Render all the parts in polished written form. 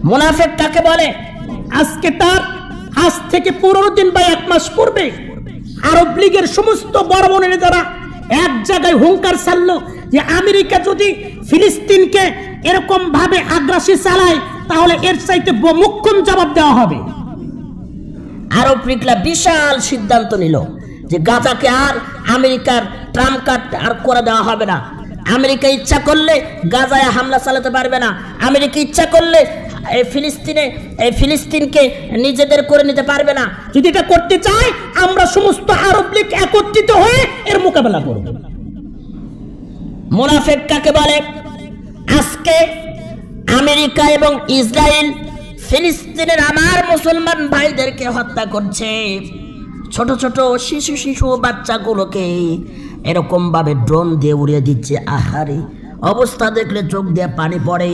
মুনাফিক কাকে বলে? আজকে তার আজ থেকে 15 দিন বা 1 মাস পূর্বে আরব লীগের সমস্ত বড় বড় নেতারা এক জায়গায় হুঙ্কার ছাড়লো যে আমেরিকা যদি ফিলিস্তিনকে এরকম ভাবে আগ্রাসী চালায় তাহলে এর চাইতে মুখ্যম জবাব দেওয়া হবে। আরব লীগরা বিশাল সিদ্ধান্ত নিল যে গাজাকে আর আমেরিকার ট্রাম্প কার্ড আর করে দেওয়া হবে না। আমেরিকা ইচ্ছা করলে গাজায় হামলা চালাতে পারবে না। আমেরিকা ইচ্ছা করলে ফিলিস্তিনকে নিজেদের করে নিতে পারবে না। যদি এটা করতে চায় আমরা সমস্ত আরব লীগ একত্রিত হয়ে এর মোকাবেলা করব। মুনাফিক কাকে বলে? আজকে আমেরিকা এবং ইসরায়েল ফিলিস্তিনের আমার মুসলমান ভাইদেরকে হত্যা করছে। ছোট ছোট শিশু বাচ্চাগুলোকে এরকম ভাবে ড্রোন দিয়ে উড়িয়ে দিচ্ছে। আহারে, অবস্থা দেখলে চোখ দিয়ে পানি পড়ে।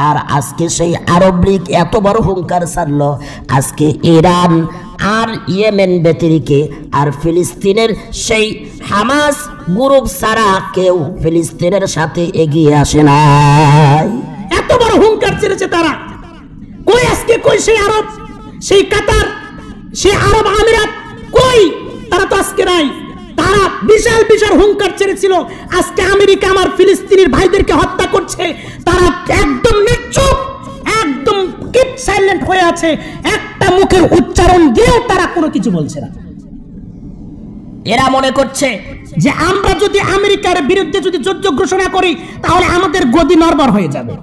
আর আজকে সেই আরব লীগ এত বড় হুঙ্কার ছাড়লো, আজকে ইরান আর ইয়েমেন ব্যতিরিকে আর ফিলিস্তিনের সেই হামাস গ্রুপ ছাড়া কেউ ফিলিস্তিনের সাথে এগিয়ে আসে নাই। এত বড় হুঙ্কার ছেড়েছে তারা। কই আজকে কই সেই আরব, সেই কাতার, সেই আরব আমিরাত কই? তারা তো আজকে নাই। তারা বিশাল বিশাল হুঙ্কার ছেড়েছিল। আজকে আমেরিকা আমার ফিলিস্তিনের ভাইদেরকে হত্যা করছে, তারা একদম নিশ্চুপ, একদম কিপ সাইলেন্ট হয়ে আছে। একটা মুখের উচ্চারণ দিয়েও তারা কোনো কিছু বলছে না। এরা মনে করছে যে আমরা যদি আমেরিকার বিরুদ্ধে যদি যুদ্ধ ঘোষণা করি তাহলে আমাদের গদি নড়বড় হয়ে যাবে।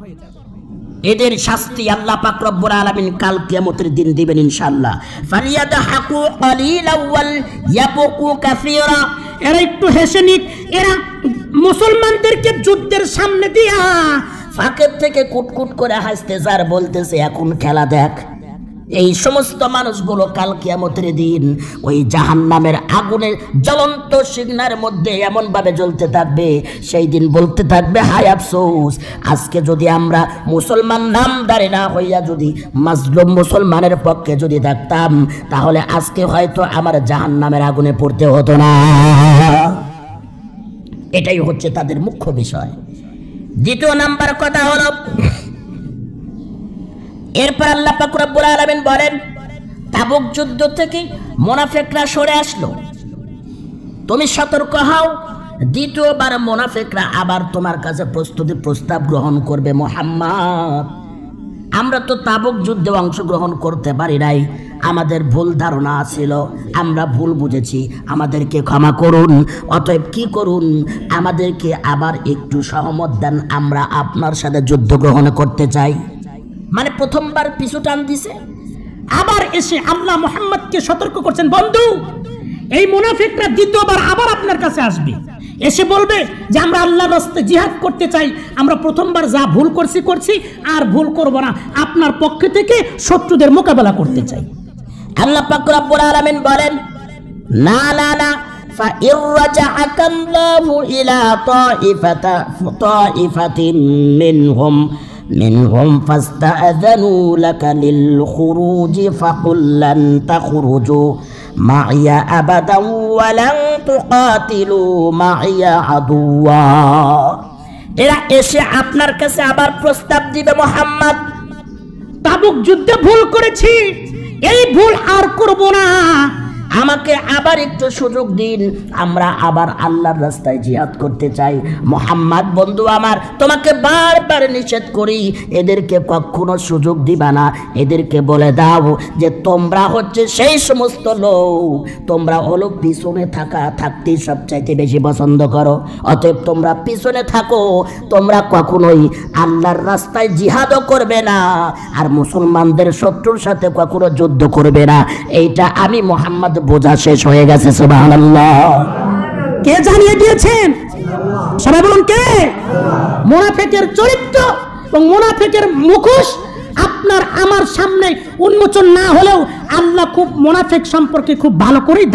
এদের শাস্তি আল্লাহ পাক রব্বুল আলামিন কাল কিয়ামতের দিন দিবেন ইনশাআল্লাহ। ফালিয়াদহাকু কালিলান ওয়াল ইয়াবকু কাসীরা। এরা একটু হেসে নিক। এরা মুসলমানদেরকে যুদ্ধের সামনে দিয়া ফাঁকের থেকে কুটকুট করে হাসতে যার বলতেছে এখন খেলা দেখ। এই সমস্ত মানুষগুলো কাল কিয়ামতের দিন ওই জাহান্নামের আগুনের জ্বলন্ত সিগনার মধ্যে এমন ভাবে জ্বলতে থাকবে, সেই দিন বলতে থাকবে হায় আফসোস, আজকে যদি আমরা মুসলমান নামদারি না হইয়া যদি মাজলুম মুসলমানের পক্ষে যদি থাকতাম তাহলে আজকে হয়তো আমার জাহান্নামের আগুনে পড়তে হতো না। এটাই হচ্ছে তাদের মুখ্য বিষয়। দ্বিতীয় নাম্বার কথা হলো, এরপর আল্লাহ পাক রব্বুল আলামিন বলেন তাবুক যুদ্ধ থেকে মুনাফিকরা সরে আসলো, তুমি সতর্ক হও। দ্বিতীয়বার মুনাফিকরা আবার তোমার কাছে প্রস্তাব গ্রহণ করবে। মুহাম্মদ, আমরা তো তাবুক যুদ্ধে অংশগ্রহণ করতে পারি নাই, আমাদের ভুল ধারণা ছিল, আমরা ভুল বুঝেছি, আমাদেরকে ক্ষমা করুন। অতএব কি করুন, আমাদেরকে আবার একটু সহমত দেন, আমরা আপনার সাথে যুদ্ধ গ্রহণ করতে চাই। মানে প্রথমবার পিছু টান দিছে, আবার এসে আল্লাহ মুহাম্মদকে সতর্ক করছেন, বন্ধু এই মুনাফিকরা দ্বিতীয়বার আবার আপনার কাছে আসবে, এসে বলবে যে আমরা আল্লাহর রাস্তায় জিহাদ করতে চাই, আমরা প্রথমবার যা ভুল করছি আর ভুল করব না, আপনার পক্ষ থেকে শত্রুদের মোকাবেলা করতে চাই। আল্লাহ পাক রব্বুল আলামিন বলেন না না না, ফাইর রাজাআকাল্লাহু ইলা তাইফাতিন মিনহুম ফাস্তাআযানু লাকা লিল খুরুজি ফাকুল লান তাখরুজু মাইয়া আবাদান ওয়া লান তুকাতিলু মাইয়া আদুওয়া। এরা এসে আপনার কাছে আবার প্রস্তাব দিবে, মুহাম্মদ তাবুক যুদ্ধে ভুল করেছি, এই ভুল আর করব না, আমাকে আবার একটু সুযোগ দিন, আমরা আবার আল্লাহর রাস্তায় জিহাদ করতে চাই। মুহাম্মদ বন্ধু আমার, তোমাকে বারবার নিষেধ করি, এদেরকে কখনো সুযোগ দিবা না, এদেরকে বলে দাও যে তোমরা হচ্ছে সেই সমস্ত লোক, তোমরা হলো পিছনে থাকতে সবচাইতে বেশি পছন্দ করো, অতএব তোমরা পিছনে থাকো, তোমরা কখনোই আল্লাহর রাস্তায় জিহাদও করবে না আর মুসলমানদের শত্রুর সাথে কখনো যুদ্ধ করবে না। এইটা আমি মুহাম্মদ বোঝা শেষ হয়ে গেছে। সুবহানাল্লাহ। কে জানিয়ে দিয়েছেন? সবাই বলুন কে? মুনাফিকের চরিত্র এবং মুনাফিকের মুখোশ আপনার আমার সামনে উন্মোচন না হলেও আল্লাহ খুব মুনাফিক সম্পর্কে খুব ভালো করেই